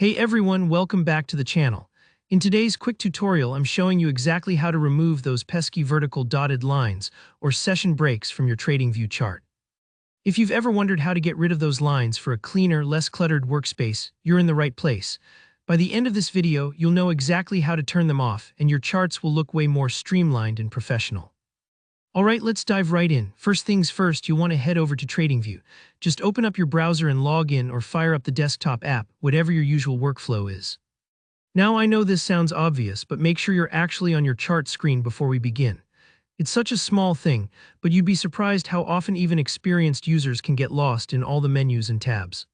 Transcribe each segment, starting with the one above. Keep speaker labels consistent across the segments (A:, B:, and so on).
A: Hey everyone, welcome back to the channel. In today's quick tutorial, I'm showing you exactly how to remove those pesky vertical dotted lines or session breaks from your TradingView chart. If you've ever wondered how to get rid of those lines for a cleaner, less cluttered workspace, you're in the right place. By the end of this video, you'll know exactly how to turn them off and your charts will look way more streamlined and professional. Alright, let's dive right in. First things first, you'll want to head over to TradingView. Just open up your browser and log in or fire up the desktop app, whatever your usual workflow is. Now I know this sounds obvious, but make sure you're actually on your chart screen before we begin. It's such a small thing, but you'd be surprised how often even experienced users can get lost in all the menus and tabs.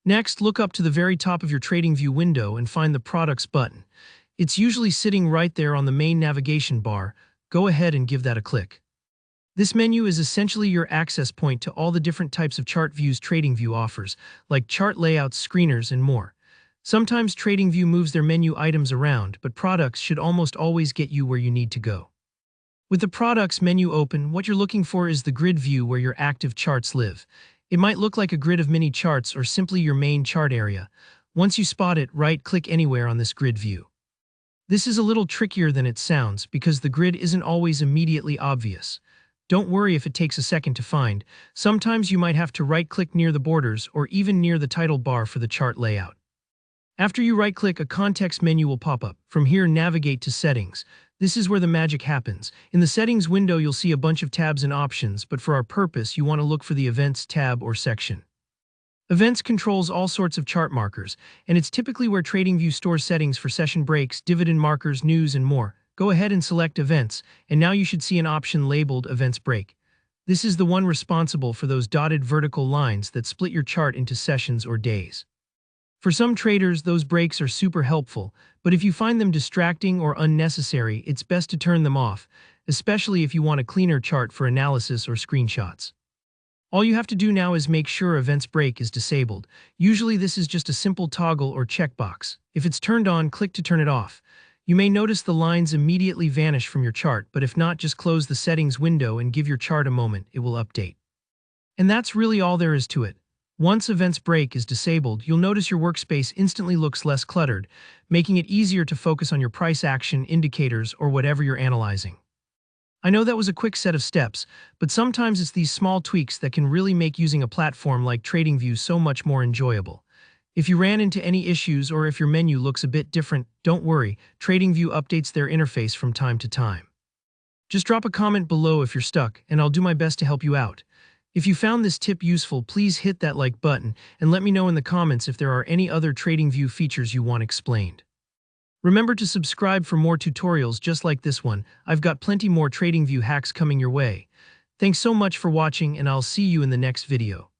A: Next, look up to the very top of your TradingView window and find the Products button. It's usually sitting right there on the main navigation bar. Go ahead and give that a click. This menu is essentially your access point to all the different types of chart views TradingView offers, like chart layouts, screeners, and more. Sometimes TradingView moves their menu items around, but products should almost always get you where you need to go. With the Products menu open, what you're looking for is the grid view where your active charts live. It might look like a grid of mini charts or simply your main chart area. Once you spot it, right-click anywhere on this grid view. This is a little trickier than it sounds because the grid isn't always immediately obvious. Don't worry if it takes a second to find. Sometimes you might have to right-click near the borders or even near the title bar for the chart layout. After you right-click, a context menu will pop up. From here, navigate to Settings. This is where the magic happens. In the Settings window, you'll see a bunch of tabs and options, but for our purpose, you want to look for the Events tab or section. Events controls all sorts of chart markers, and it's typically where TradingView stores settings for session breaks, dividend markers, news, and more. Go ahead and select Events, and now you should see an option labeled Events Break. This is the one responsible for those dotted vertical lines that split your chart into sessions or days. For some traders, those breaks are super helpful, but if you find them distracting or unnecessary, it's best to turn them off, especially if you want a cleaner chart for analysis or screenshots. All you have to do now is make sure Events Break is disabled. Usually this is just a simple toggle or checkbox. If it's turned on, click to turn it off. You may notice the lines immediately vanish from your chart, but if not, just close the settings window and give your chart a moment, it will update. And that's really all there is to it. Once Events Break is disabled, you'll notice your workspace instantly looks less cluttered, making it easier to focus on your price action, indicators, or whatever you're analyzing. I know that was a quick set of steps, but sometimes it's these small tweaks that can really make using a platform like TradingView so much more enjoyable. If you ran into any issues or if your menu looks a bit different, don't worry, TradingView updates their interface from time to time. Just drop a comment below if you're stuck, and I'll do my best to help you out. If you found this tip useful, please hit that like button and let me know in the comments if there are any other TradingView features you want explained. Remember to subscribe for more tutorials just like this one. I've got plenty more TradingView hacks coming your way. Thanks so much for watching, and I'll see you in the next video.